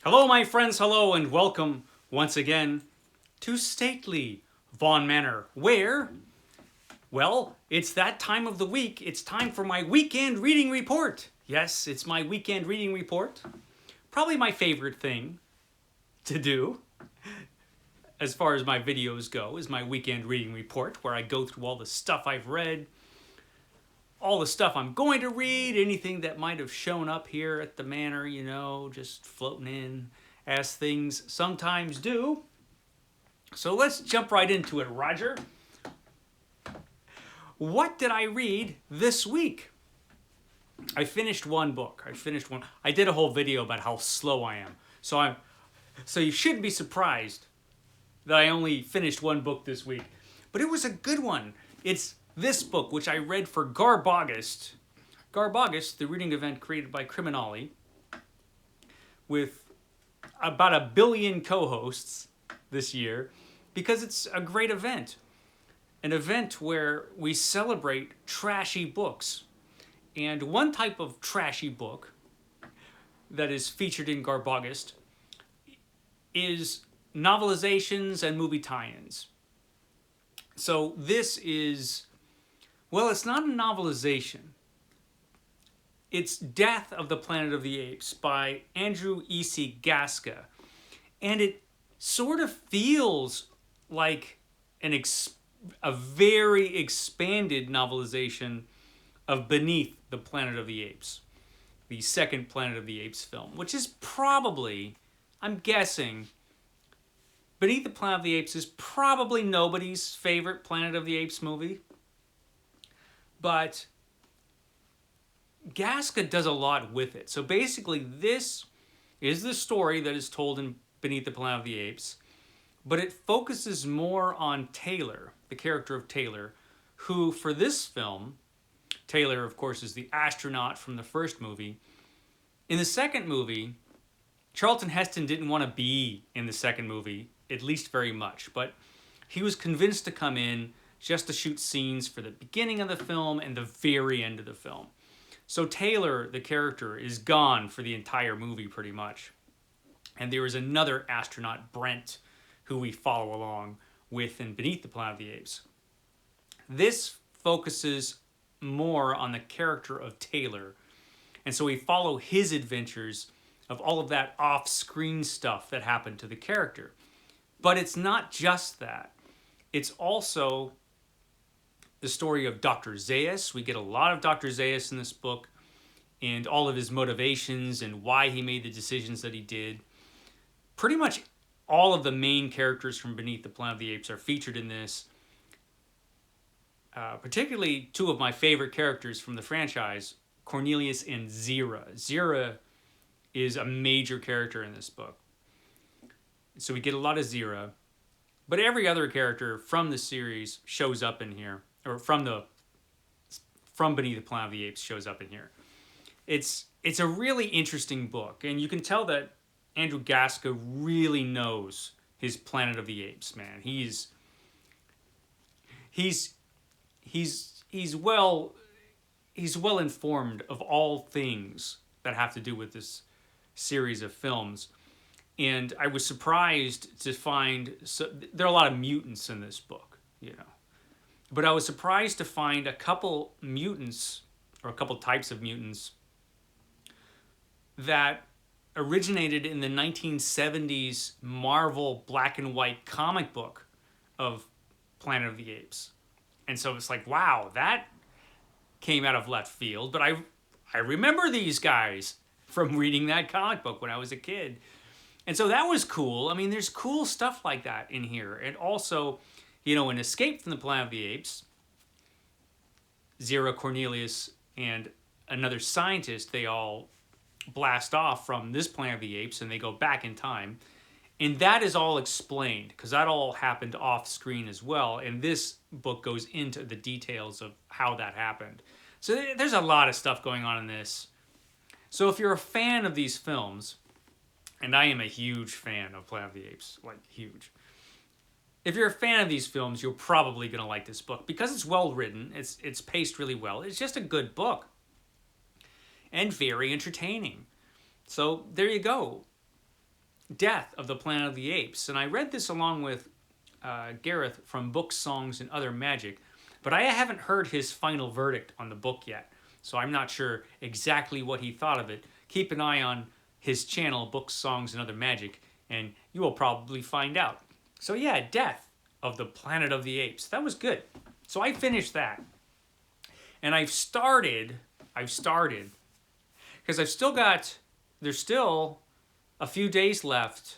Hello, my friends, hello, and welcome once again to stately Vaughan Manor, where, well, it's that time of the week. It's time for my weekend reading report. Yes, it's my weekend reading report. Probably my favorite thing to do, as far as my videos go, is my weekend reading report, where I go through all the stuff I've read, all the stuff I'm going to read, anything that might have shown up here at the manor, just floating in as things sometimes do. So let's jump right into it, Roger. What did I read this week? I finished one book. I did a whole video about how slow I am. So you shouldn't be surprised that I only finished one book this week. But it was a good one. It's this book, which I read for Garbogust. Garbogust, the reading event created by Criminali, with about 1 billion co-hosts this year, because it's a great event. An event where we celebrate trashy books. And one type of trashy book that is featured in Garbogust is novelizations and movie tie-ins. So this is, well, it's not a novelization. It's Death of the Planet of the Apes by Andrew E.C. Gaska. And it sort of feels like a very expanded novelization of Beneath the Planet of the Apes, the second Planet of the Apes film, which is probably, I'm guessing, Beneath the Planet of the Apes is probably nobody's favorite Planet of the Apes movie. But Gaska does a lot with it. So basically, this is the story that is told in Beneath the Planet of the Apes, but it focuses more on Taylor, the character of Taylor, who, for this film, Taylor, of course, is the astronaut from the first movie. In the second movie, Charlton Heston didn't want to be in the second movie, at least very much, but he was convinced to come in just to shoot scenes for the beginning of the film and the very end of the film. So Taylor, the character, is gone for the entire movie pretty much. And there is another astronaut, Brent, who we follow along with in Beneath the Planet of the Apes. This focuses more on the character of Taylor. And so we follow his adventures of all of that off-screen stuff that happened to the character. But it's not just that. It's also the story of Dr. Zaius. We get a lot of Dr. Zaius in this book and all of his motivations and why he made the decisions that he did. Pretty much all of the main characters from Beneath the Planet of the Apes are featured in this. Particularly two of my favorite characters from the franchise, Cornelius and Zira. Zira is a major character in this book. So we get a lot of Zira. But every other character from the series shows up in here. Or from Beneath the Planet of the Apes shows up in here. It's a really interesting book. And you can tell that Andrew Gaska really knows his Planet of the Apes, man. He's well informed of all things that have to do with this series of films. And I was surprised to find, there are a lot of mutants in this book, But I was surprised to find a couple mutants, or a couple types of mutants, that originated in the 1970s Marvel black and white comic book of Planet of the Apes. And so it's like, wow, that came out of left field. But I remember these guys from reading that comic book when I was a kid. And so that was cool. I mean, there's cool stuff like that in here. And also, in Escape from the Planet of the Apes, Zira, Cornelius, and another scientist, they all blast off from this Planet of the Apes and they go back in time. And that is all explained because that all happened off screen as well. And this book goes into the details of how that happened. So there's a lot of stuff going on in this. So if you're a fan of these films, and I am a huge fan of Planet of the Apes, like huge. If you're a fan of these films, you're probably going to like this book because it's well written. It's paced really well. It's just a good book. And very entertaining. So there you go. Death of the Planet of the Apes. And I read this along with Gareth from Books, Songs, and Other Magic, but I haven't heard his final verdict on the book yet. So I'm not sure exactly what he thought of it. Keep an eye on his channel, Books, Songs, and Other Magic, and you will probably find out. So yeah, Death of the Planet of the Apes. That was good. So I finished that. And there's still a few days left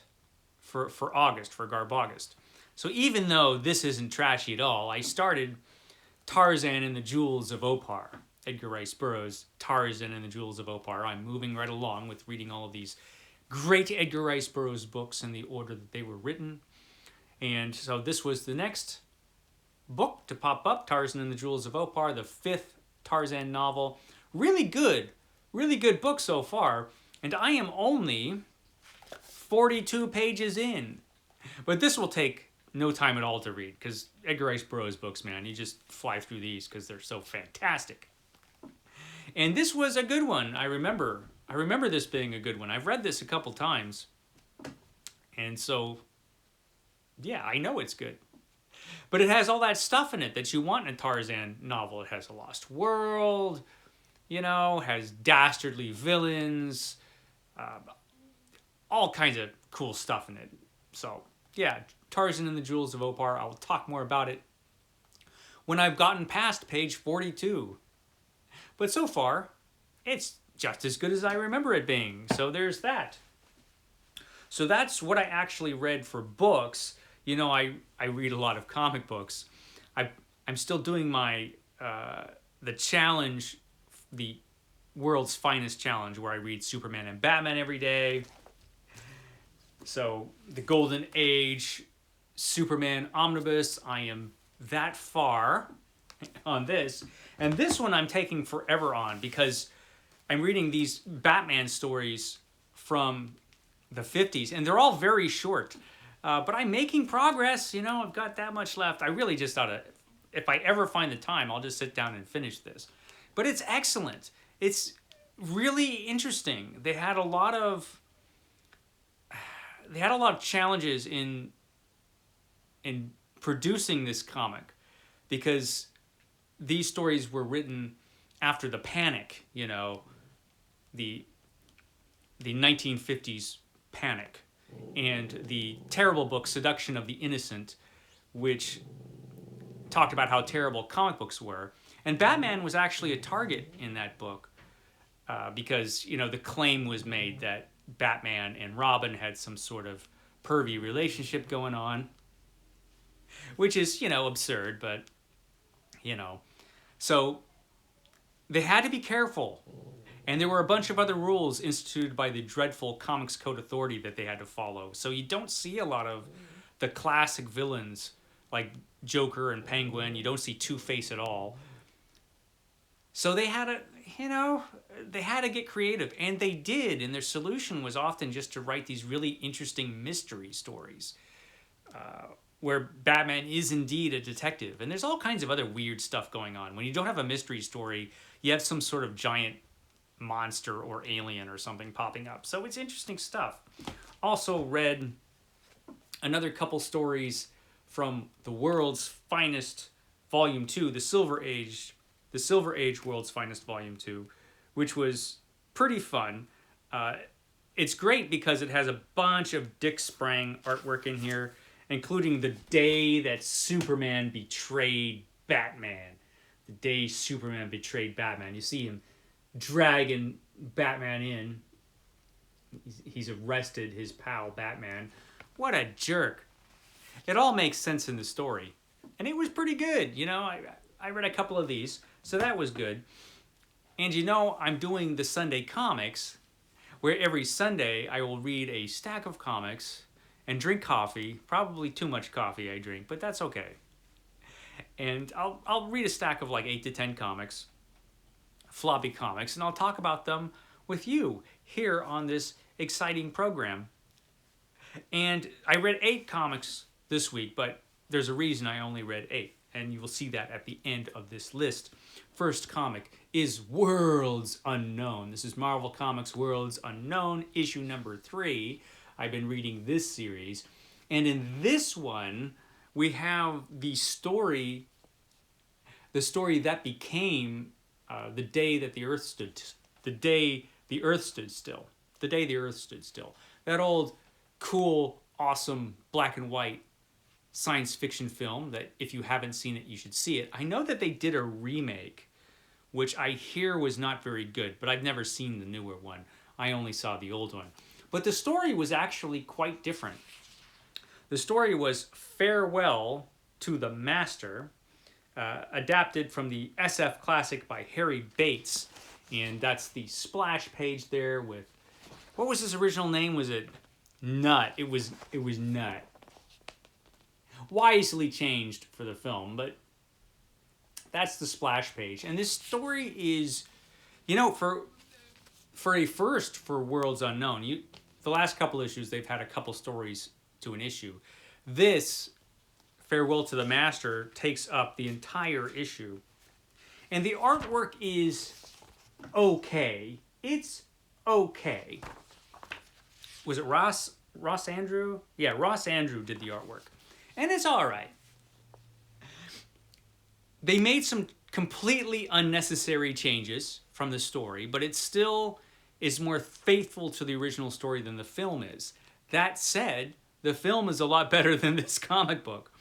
for August, for Garb August. So even though this isn't trashy at all, I started Tarzan and the Jewels of Opar. Edgar Rice Burroughs' Tarzan and the Jewels of Opar. I'm moving right along with reading all of these great Edgar Rice Burroughs books in the order that they were written. And so this was the next book to pop up, Tarzan and the Jewels of Opar, the 5th Tarzan novel. Really good book so far. And I am only 42 pages in. But this will take no time at all to read, because Edgar Rice Burroughs books, man, you just fly through these because they're so fantastic. And this was a good one. I remember this being a good one. I've read this a couple times. And so, yeah, I know it's good. But it has all that stuff in it that you want in a Tarzan novel. It has a lost world, has dastardly villains, all kinds of cool stuff in it. So, yeah, Tarzan and the Jewels of Opar. I'll talk more about it when I've gotten past page 42. But so far, it's just as good as I remember it being. So there's that. So that's what I actually read for books. I read a lot of comic books. I'm still doing my the challenge, the world's finest challenge, where I read Superman and Batman every day. So the Golden Age, Superman Omnibus, I am that far on this. And this one I'm taking forever on, because I'm reading these Batman stories from the 50s, and they're all very short. But I'm making progress, I've got that much left. I really just ought to, if I ever find the time, I'll just sit down and finish this. But it's excellent. It's really interesting. They had a lot of challenges in producing this comic, because these stories were written after the panic, the 1950s panic, and the terrible book Seduction of the Innocent, which talked about how terrible comic books were. And Batman was actually a target in that book, because, the claim was made that Batman and Robin had some sort of pervy relationship going on, which is, absurd, but, So they had to be careful. And there were a bunch of other rules instituted by the dreadful Comics Code Authority that they had to follow. So you don't see a lot of the classic villains like Joker and Penguin. You don't see Two-Face at all. So they had to get creative, and they did. And their solution was often just to write these really interesting mystery stories, where Batman is indeed a detective. And there's all kinds of other weird stuff going on. When you don't have a mystery story, you have some sort of giant monster or alien or something popping up. So it's interesting stuff. Also read another couple stories from The World's Finest Volume 2, The Silver Age World's Finest Volume 2, which was pretty fun. It's great because it has a bunch of Dick Sprang artwork in here, including the day that Superman betrayed Batman. The day Superman betrayed Batman. You see him dragging Batman in. He's arrested his pal Batman. What a jerk. It all makes sense in the story. And it was pretty good. I read a couple of these, so that was good. And I'm doing the Sunday comics, where every Sunday I will read a stack of comics and drink coffee. Probably too much coffee I drink, but that's okay. And I'll read a stack of like 8 to 10 comics, floppy comics, and I'll talk about them with you here on this exciting program. And I read 8 comics this week, but there's a reason I only read 8, and you will see that at the end of this list. First comic is Worlds Unknown. This is Marvel Comics Worlds Unknown, issue number 3. I've been reading this series. And in this one, we have the story that became the day that the earth stood, the day the earth stood still. The day the earth stood still. That old, cool, awesome, black and white science fiction film that if you haven't seen it, you should see it. I know that they did a remake, which I hear was not very good, but I've never seen the newer one. I only saw the old one. But the story was actually quite different. The story was Farewell to the Master, adapted from the SF classic by Harry Bates. And that's the splash page there with, what was his original name? Was it Nut? It was Nut. Wisely changed for the film, but that's the splash page. And this story is, for a first for Worlds Unknown, the last couple issues, they've had a couple stories to an issue. This, Farewell to the Master, takes up the entire issue. And the artwork is okay. It's okay. Was it Ross Andrew? Yeah, Ross Andrew did the artwork. And it's all right. They made some completely unnecessary changes from the story, but it still is more faithful to the original story than the film is. That said, the film is a lot better than this comic book.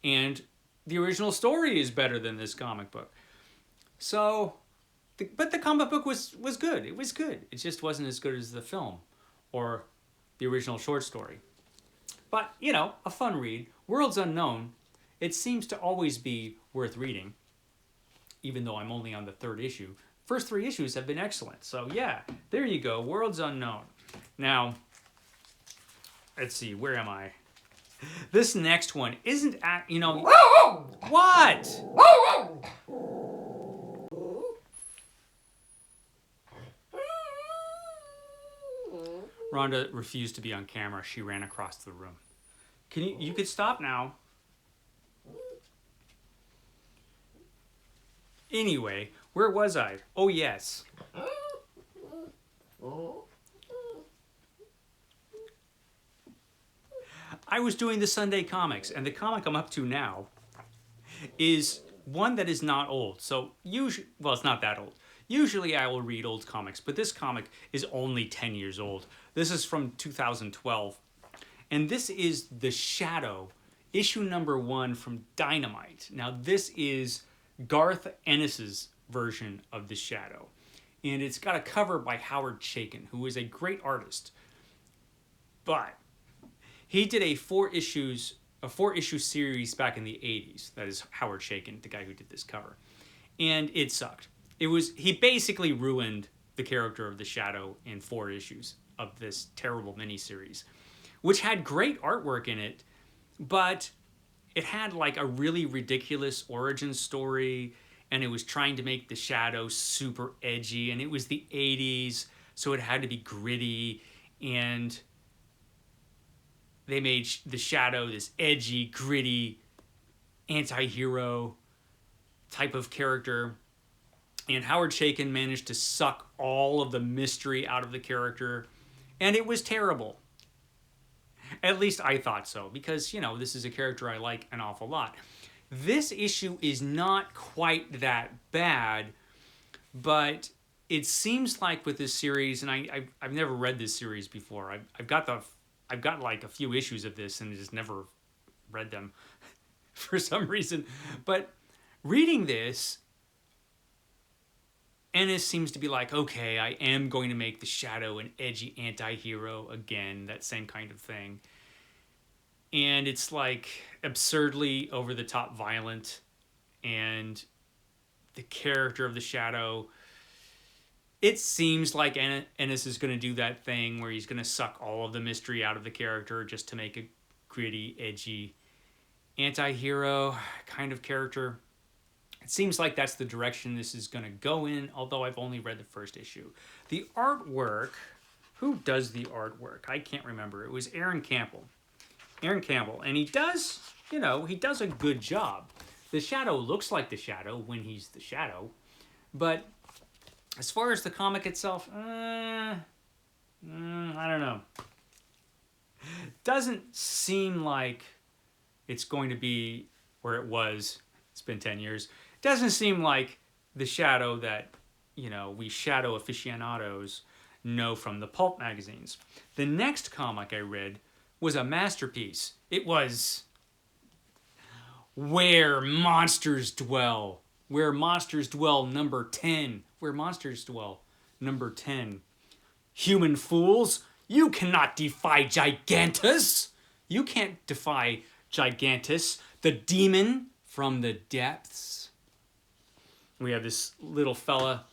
And the original story is better than this comic book. So, but the comic book was good. It was good. It just wasn't as good as the film or the original short story. But, a fun read. Worlds Unknown, it seems to always be worth reading, even though I'm only on the third issue. First 3 issues have been excellent. So, yeah, there you go. Worlds Unknown. Now, let's see. Where am I? This next one isn't what? Rhonda refused to be on camera. She ran across the room. You could stop now. Anyway, where was I? Oh, yes. I was doing the Sunday comics, and the comic I'm up to now is one that is not old. So, it's not that old. Usually I will read old comics, but this comic is only 10 years old. This is from 2012. And this is The Shadow, issue number 1 from Dynamite. Now, this is Garth Ennis's version of The Shadow. And it's got a cover by Howard Chaykin, who is a great artist. But he did a 4-issue series back in the 80s. That is Howard Chaykin, the guy who did this cover. And it sucked. He basically ruined the character of the Shadow in 4 issues of this terrible miniseries, which had great artwork in it, but it had like a really ridiculous origin story, and it was trying to make the Shadow super edgy, and it was the 80s, so it had to be gritty, and they made the Shadow this edgy, gritty, anti-hero type of character. And Howard Chaykin managed to suck all of the mystery out of the character. And it was terrible. At least I thought so. Because, this is a character I like an awful lot. This issue is not quite that bad. But it seems like with this series, and I've never read this series before. I've got like a few issues of this and just never read them for some reason. But reading this, Ennis seems to be like, okay, I am going to make the Shadow an edgy anti-hero again, that same kind of thing. And it's like absurdly over-the-top violent, and the character of the Shadow, it seems like Ennis is going to do that thing where he's going to suck all of the mystery out of the character just to make a gritty, edgy anti-hero kind of character. It seems like that's the direction this is going to go in, although I've only read the first issue. The artwork, who does the artwork? I can't remember. It was Aaron Campbell. And he does a good job. The Shadow looks like the Shadow when he's the Shadow, but as far as the comic itself, I don't know. doesn't seem like it's going to be where it was. It's been 10 years. It doesn't seem like the Shadow that, we Shadow aficionados know from the pulp magazines. The next comic I read was a masterpiece. It was Where Monsters Dwell. Where Monsters Dwell, number 10. Where Monsters Dwell, number 10. Human fools, you cannot defy Gigantus. You can't defy Gigantus, the demon from the depths. We have this little fella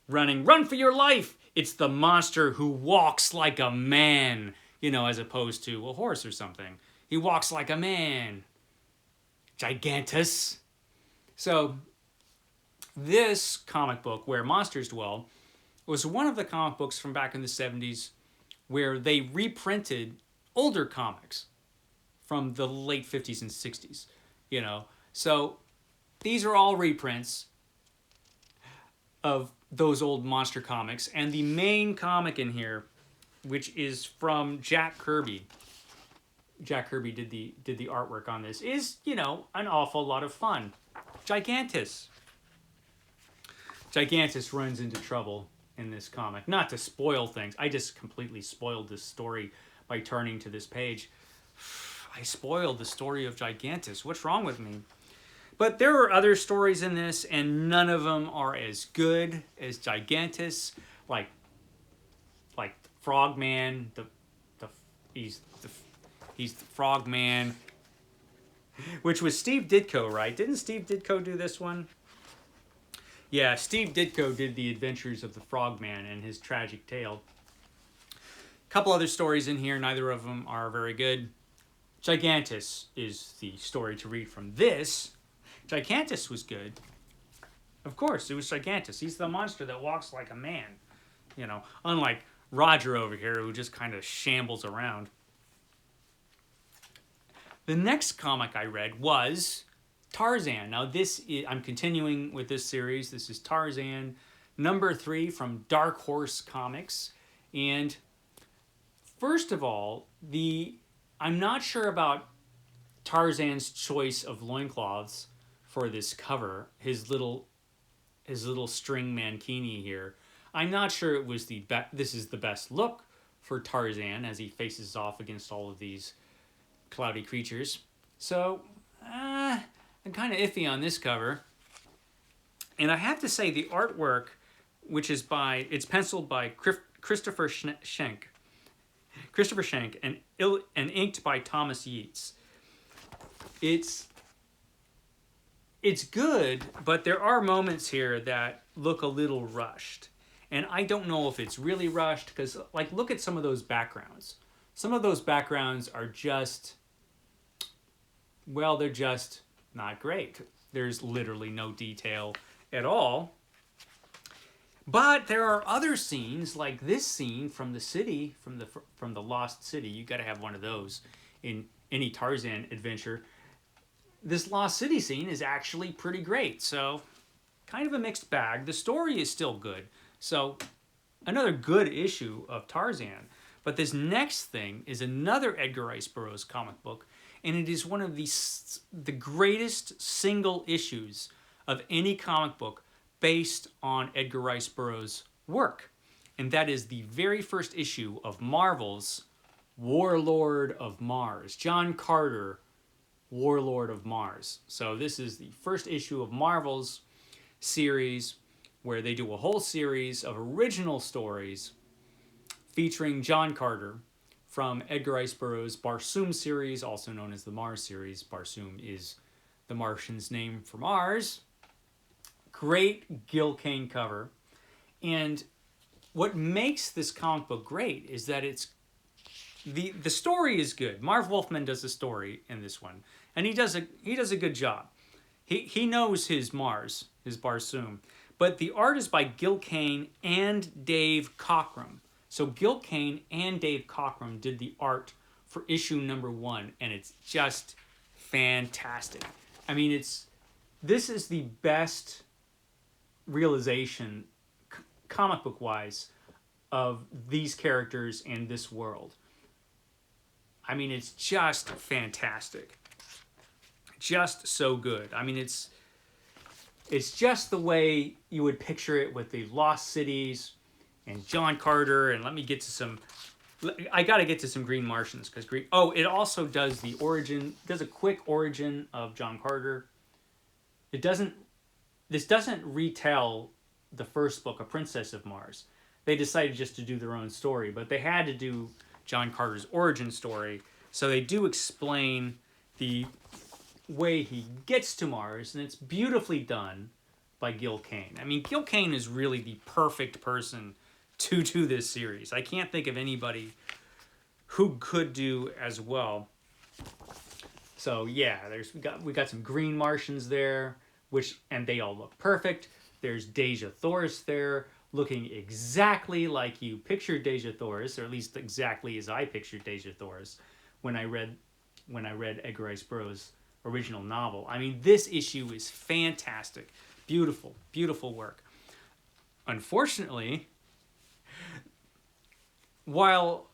running. Run for your life! It's the monster who walks like a man, as opposed to a horse or something. He walks like a man. Gigantus. So, this comic book, Where Monsters Dwell, was one of the comic books from back in the 70s where they reprinted older comics from the late 50s and 60s, So, these are all reprints of those old monster comics. And the main comic in here, which is from Jack Kirby. Jack Kirby did the artwork on this, is, an awful lot of fun. Gigantus. Gigantus runs into trouble in this comic. Not to spoil things. I just completely spoiled this story by turning to this page. I spoiled the story of Gigantus. What's wrong with me? But there are other stories in this, and none of them are as good as Gigantus. Like Frogman, he's the Frogman, which was Steve Ditko, right? Didn't Steve Ditko do this one? Yeah, Steve Ditko did The Adventures of the Frogman and his tragic tale. A couple other stories in here, neither of them are very good. Gigantus is the story to read from this. Gigantus was good. Of course, it was Gigantus. He's the monster that walks like a man. Unlike Roger over here, who just kind of shambles around. The next comic I read was Tarzan. Now, I'm continuing with this series. This is Tarzan, number 3 from Dark Horse Comics. And first of all, I'm not sure about Tarzan's choice of loincloths for this cover. His little string mankini here. I'm not sure it was this is the best look for Tarzan as he faces off against all of these cloudy creatures. So, I'm kind of iffy on this cover. And I have to say, the artwork, which is it's penciled by Christopher Schenk. Christopher Schenk and inked by Thomas Yeats. It's good, but there are moments here that look a little rushed. And I don't know if it's really rushed, because, look at some of those backgrounds. Some of those backgrounds are just, they're just not great. There's literally no detail at all. But there are other scenes, like this scene from the city, from the Lost City. You got to have one of those in any Tarzan adventure. This Lost City scene is actually pretty great. So, kind of a mixed bag. The story is still good. So, another good issue of Tarzan. But this next thing is another Edgar Rice Burroughs comic book, and it is one of the greatest single issues of any comic book based on Edgar Rice Burroughs' work. And that is the very first issue of Marvel's Warlord of Mars. John Carter, Warlord of Mars. So this is the first issue of Marvel's series, where they do a whole series of original stories featuring John Carter from Edgar Rice Burroughs' Barsoom series, also known as the Mars series. Barsoom is the Martian's name for Mars. Great Gil Kane cover. And what makes this comic book great is that the story is good. Marv Wolfman does the story in this one, and he does a good job. He knows his Mars, his Barsoom. But the art is by Gil Kane and Dave Cockrum. So Gil Kane and Dave Cockrum did the art for issue number 1, and it's just fantastic. I mean, this is the best realization, comic book wise, of these characters and this world. I mean, it's just fantastic. Just so good. I mean, it's just the way you would picture it with the Lost Cities and John Carter. And let me get to some... I got to get to some Green Martians because Green... Oh, it also does the origin... Does a quick origin of John Carter. It doesn't... This doesn't retell the first book, A Princess of Mars. They decided just to do their own story, but they had to do John Carter's origin story. So they do explain the way he gets to Mars, and it's beautifully done by Gil Kane. I mean, Gil Kane is really the perfect person to do this series. I can't think of anybody who could do as well. So yeah, we got some Green Martians there, and they all look perfect. There's Dejah Thoris there, looking exactly like you pictured Dejah Thoris, or at least exactly as I pictured Dejah Thoris when I read Edgar Rice Burroughs' original novel. I mean, this issue is fantastic. Beautiful, beautiful work. Unfortunately, while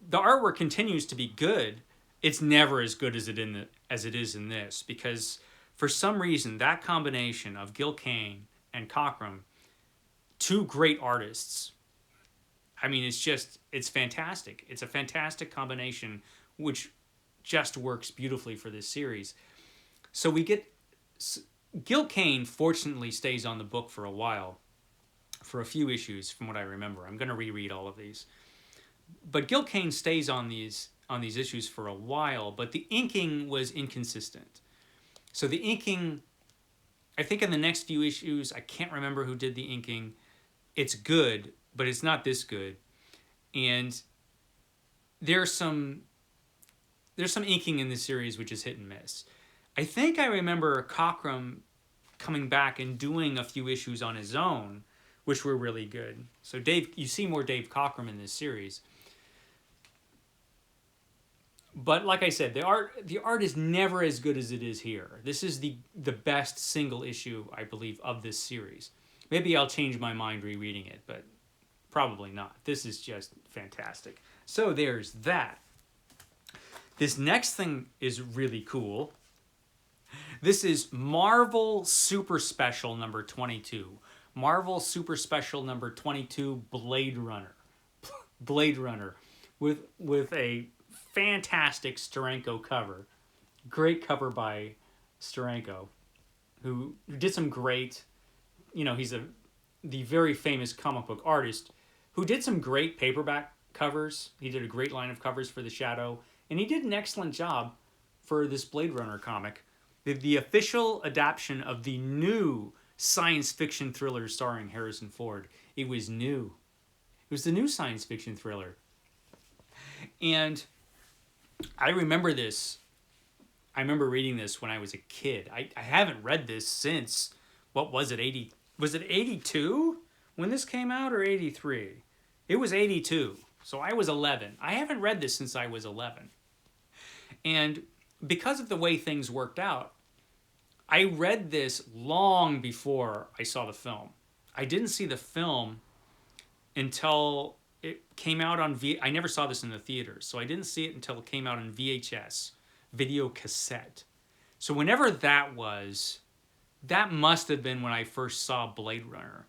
the artwork continues to be good, it's never as good as it is in this, because for some reason that combination of Gil Kane and Cockrum, two great artists, I mean, it's fantastic. It's a fantastic combination which just works beautifully for this series. So we get... Gil Kane fortunately stays on the book for a while, for a few issues from what I remember. I'm going to reread all of these. But Gil Kane stays on these issues for a while, but the inking was inconsistent. So the inking, I think in the next few issues, I can't remember who did the inking. It's good, but it's not this good. And there's some inking in this series which is hit and miss. I think I remember Cockrum coming back and doing a few issues on his own, which were really good. So you see more Dave Cockrum in this series. But like I said, the art is never as good as it is here. This is the best single issue, I believe, of this series. Maybe I'll change my mind rereading it, but probably not. This is just fantastic. So there's that. This next thing is really cool. This is Marvel Super Special number 22. Marvel Super Special number 22, Blade Runner. Blade Runner with a fantastic Steranko cover. Great cover by Steranko, who did some great, he's the very famous comic book artist who did some great paperback covers. He did a great line of covers for The Shadow, and he did an excellent job for this Blade Runner comic. The official adaptation of the new science fiction thriller starring Harrison Ford. It was new. It was the new science fiction thriller. And I remember this. I remember reading this when I was a kid. I haven't read this since, what was it, was it 82 when this came out, or 83? It was 82. So I was 11. I haven't read this since I was 11. And because of the way things worked out, I read this long before I saw the film. I didn't see the film until it came out on I never saw this in the theaters, so I didn't see it until it came out on VHS, video cassette. So whenever that was, that must have been when I first saw Blade Runner.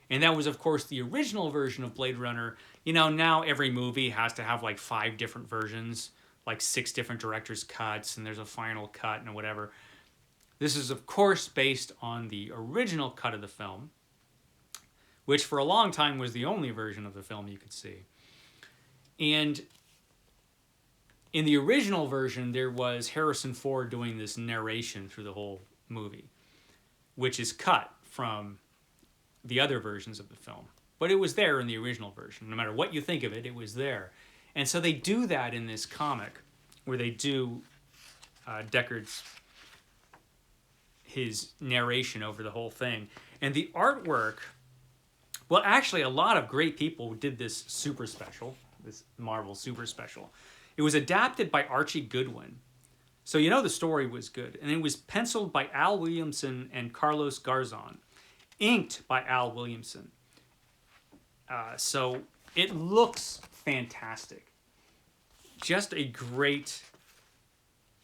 And that was, of course, the original version of Blade Runner. Now every movie has to have like 5 different versions, like 6 different director's cuts, and there's a final cut and whatever. This is, of course, based on the original cut of the film, which for a long time was the only version of the film you could see. And in the original version, there was Harrison Ford doing this narration through the whole movie, which is cut from the other versions of the film. But it was there in the original version. No matter what you think of it, it was there. And so they do that in this comic, where they do Deckard's his narration over the whole thing. And the artwork, well, actually, a lot of great people did this super special, this Marvel Super Special. It was adapted by Archie Goodwin. So the story was good. And it was penciled by Al Williamson and Carlos Garzon. Inked by Al Williamson. So it looks fantastic. just a great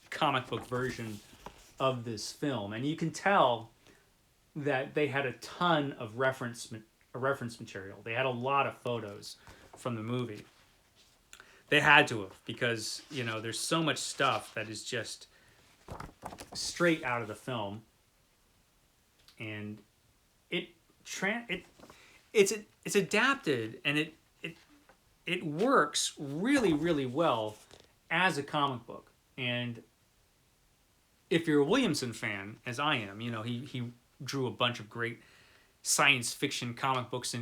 comic book version of this film. And you can tell that they had a ton of reference material. They had a lot of photos from the movie. They had to have, because, you know, there's so much stuff that is just straight out of the film. And it's adapted, and it works really, really well as a comic book. And if you're a Williamson fan, as I am, you know, he drew a bunch of great science fiction comic books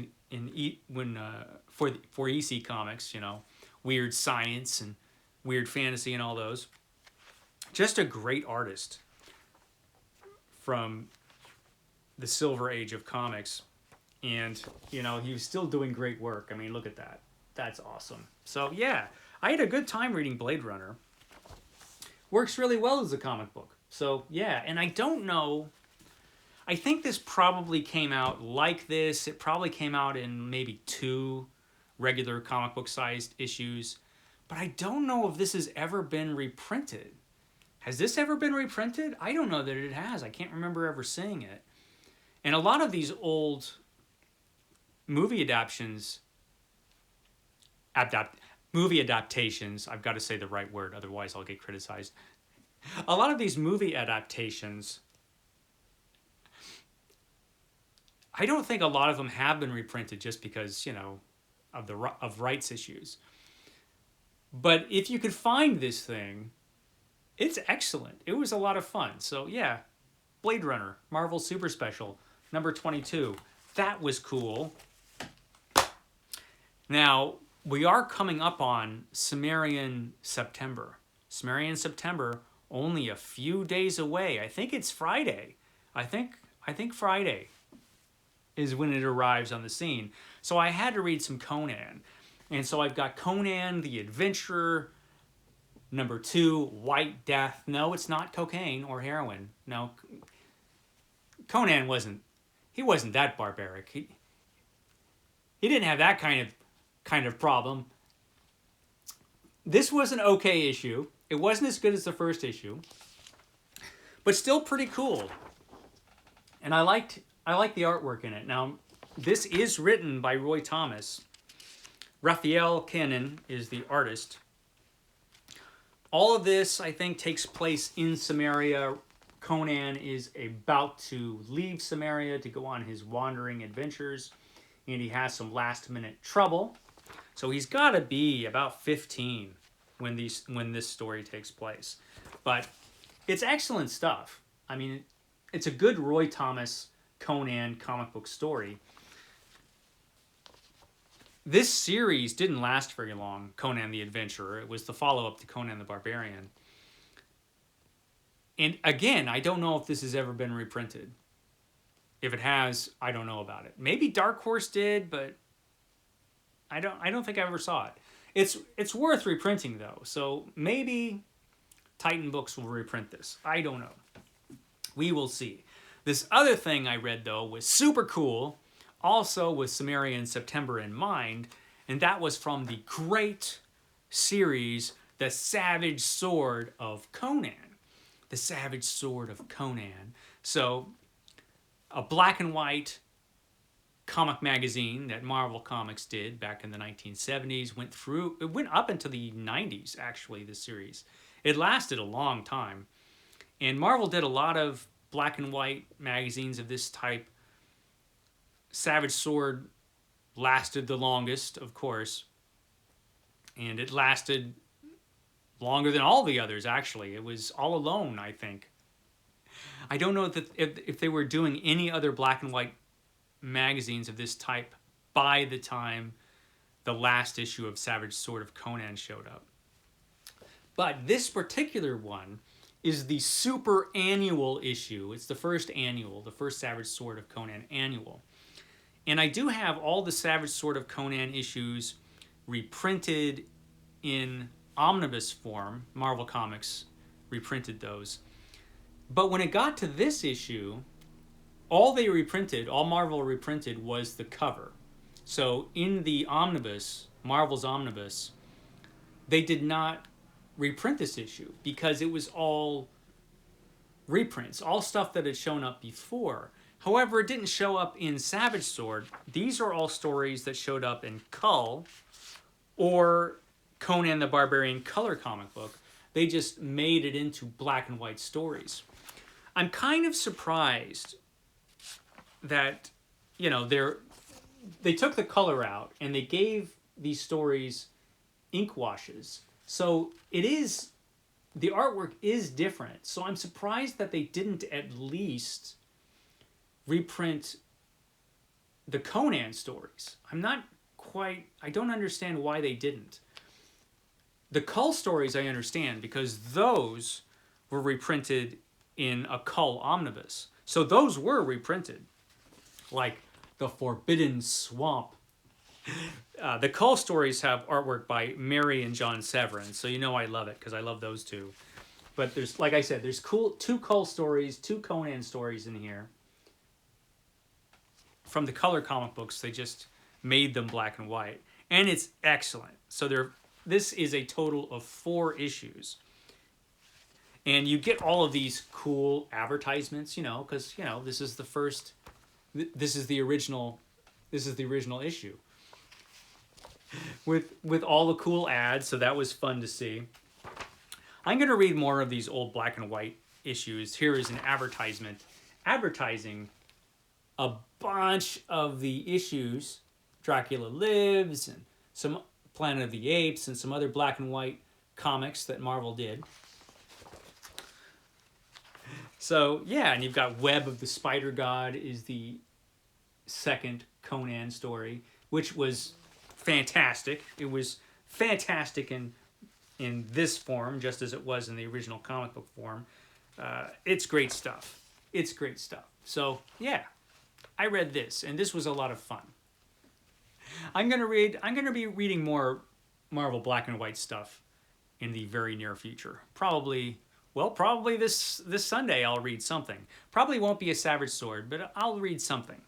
for EC Comics, you know, weird science and weird fantasy and all those. Just a great artist from the Silver Age of comics. And, you know, he was still doing great work. I mean, look at that. That's awesome. So, yeah, I had a good time reading Blade Runner. Works really well as a comic book. So, yeah, and I don't know. I think this probably came out like this. It probably came out in maybe 2 regular comic book sized issues. But I don't know if this has ever been reprinted. Has this ever been reprinted? I don't know that it has. I can't remember ever seeing it. And a lot of these old movie adaptations, I've got to say the right word, otherwise I'll get criticized. A lot of these movie adaptations, I don't think a lot of them have been reprinted just because, you know, of rights issues. But if you could find this thing, it's excellent. It was a lot of fun. So yeah, Blade Runner, Marvel Super Special, number 22. That was cool. Now, we are coming up on Sumerian September. Sumerian September, only a few days away. I think it's Friday. I think Friday is when it arrives on the scene. So I had to read some Conan. And so I've got Conan the Adventurer, number 2, White Death. No, it's not cocaine or heroin. No, Conan wasn't that barbaric. He didn't have that kind of problem. This was an okay issue. It wasn't as good as the first issue, but still pretty cool. And I liked the artwork in it. Now, this is written by Roy Thomas. Raphael Cannon is the artist. All of this, I think, takes place in Samaria. Conan is about to leave Samaria to go on his wandering adventures, and he has some last-minute trouble. So he's got to be about 15 when this story takes place. But it's excellent stuff. I mean, it's a good Roy Thomas Conan comic book story. This series didn't last very long, Conan the Adventurer. It was the follow-up to Conan the Barbarian. And again, I don't know if this has ever been reprinted. If it has, I don't know about it. Maybe Dark Horse did, but I don't think I ever saw it. It's worth reprinting though. So maybe Titan Books will reprint this. I don't know. We will see. This other thing I read though was super cool, also with Sumerian September in mind, and that was from the great series The Savage Sword of Conan. The Savage Sword of Conan. So, a black and white comic magazine that Marvel Comics did back in the 1970s, it went up into the 90s, actually, this series. It lasted a long time. And Marvel did a lot of black and white magazines of this type. Savage Sword lasted the longest, of course. And it lasted longer than all the others, actually. It was all alone, I think. I don't know if they were doing any other black and white magazines of this type by the time the last issue of Savage Sword of Conan showed up. But this particular one is the super annual issue. It's the first Savage Sword of Conan annual. And I do have all the Savage Sword of Conan issues reprinted in Omnibus form. Marvel Comics reprinted those. But when it got to this issue, all Marvel reprinted was the cover. So in the Omnibus, Marvel's Omnibus, they did not reprint this issue because it was all reprints, all stuff that had shown up before. However, it didn't show up in Savage Sword. These are all stories that showed up in Cull or Conan the Barbarian color comic book. They just made it into black and white stories. I'm kind of surprised that, they took the color out and they gave these stories ink washes. So the artwork is different. So I'm surprised that they didn't at least reprint the Conan stories. I don't understand why they didn't. The Cull stories I understand because those were reprinted in a Cull Omnibus. So those were reprinted. Like The Forbidden Swamp. The Cull stories have artwork by Mary and John Severin, so I love it because I love those two. But there's, like I said, there's two Cull stories, two Conan stories in here. From the color comic books, they just made them black and white, and it's excellent. So this is a total of 4 issues, and you get all of these cool advertisements, because this is the first, this is the original issue. With all the cool ads, so that was fun to see. I'm going to read more of these old black and white issues. Here is an advertisement advertising a bunch of the issues. Dracula Lives and some Planet of the Apes and some other black and white comics that Marvel did. So, yeah, and you've got Web of the Spider God is the second Conan story, which was fantastic. It was fantastic in this form, just as it was in the original comic book form. It's great stuff. It's great stuff. So, yeah, I read this, and this was a lot of fun. I'm going to be reading more Marvel black and white stuff in the very near future. Probably this Sunday I'll read something. Probably won't be a Savage Sword, but I'll read something.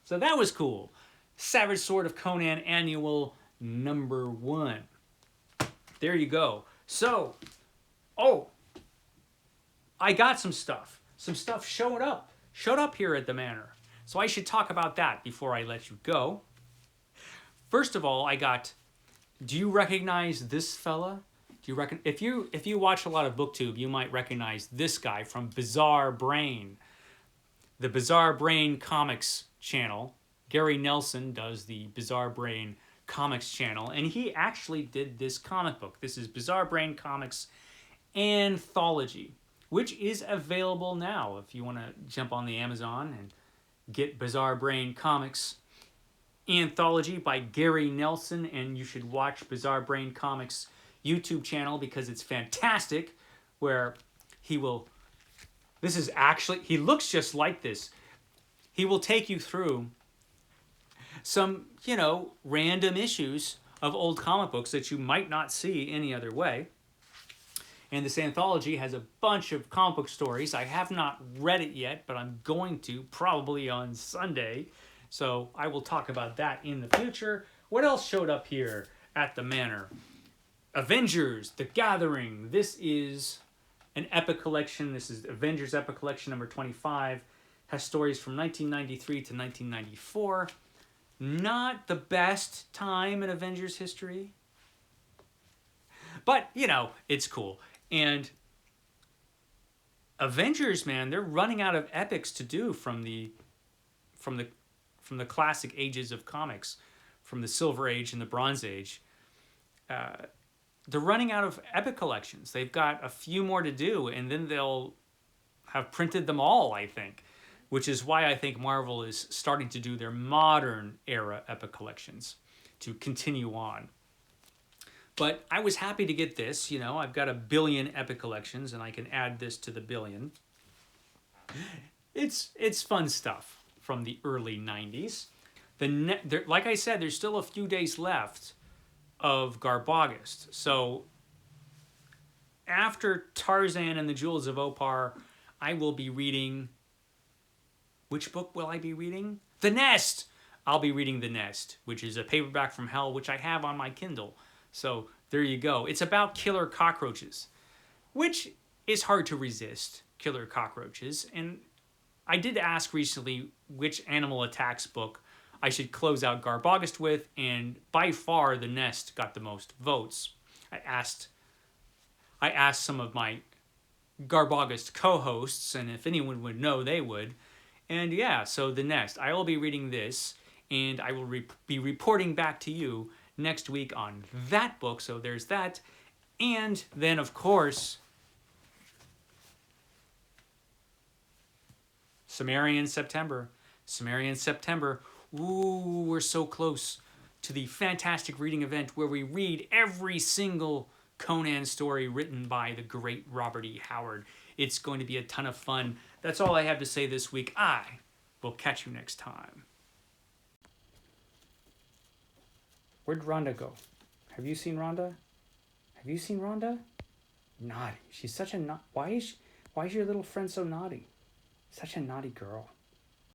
So that was cool. Savage Sword of Conan Annual number 1. There you go. So, I got some stuff. Some stuff showed up here at the Manor. So I should talk about that before I let you go. First of all, do you recognize this fella? If you watch a lot of BookTube, you might recognize this guy from Bizarre Brain. The Bizarre Brain Comics channel. Gary Nelson does the Bizarre Brain Comics channel, and he actually did this comic book. This is Bizarre Brain Comics Anthology, which is available now if you want to jump on the Amazon and get Bizarre Brain Comics Anthology by Gary Nelson, and you should watch Bizarre Brain Comics YouTube channel because it's fantastic, where he looks just like this. He will take you through some, random issues of old comic books that you might not see any other way. And this anthology has a bunch of comic book stories. I have not read it yet, but I'm going to, probably on Sunday. So I will talk about that in the future. What else showed up here at the Manor? Avengers, The Gathering. This is an epic collection. This is Avengers Epic Collection number 25. Has stories from 1993 to 1994. Not the best time in Avengers history. But, it's cool. And Avengers, man, they're running out of epics to do from the classic ages of comics, from the Silver Age and the Bronze Age. They're running out of epic collections. They've got a few more to do, and then they'll have printed them all, I think, which is why I think Marvel is starting to do their modern era epic collections to continue on. But I was happy to get this. I've got 1 billion epic collections, and I can add this to the 1 billion. It's fun stuff from the early 90s. Like I said, there's still a few days left of Garbogust. So after Tarzan and the Jewels of Opar, I will be reading... Which book will I be reading? The Nest! I'll be reading The Nest, which is a paperback from hell, which I have on my Kindle. So there you go. It's about killer cockroaches, which is hard to resist, killer cockroaches. And I did ask recently which animal attacks book I should close out Garb August with, and by far The Nest got the most votes. I asked some of my Garb August co-hosts, and if anyone would know, they would. And yeah, so The Nest. I will be reading this, and I will be reporting back to you next week on that book. So there's that. And then, of course, Sumerian September. Sumerian September. Ooh, we're so close to the fantastic reading event where we read every single Conan story written by the great Robert E. Howard. It's going to be a ton of fun. That's all I have to say this week. I will catch you next time. Where'd Rhonda go? Have you seen Rhonda? Have you seen Rhonda? Naughty. She's such a why is your little friend so naughty? Such a naughty girl.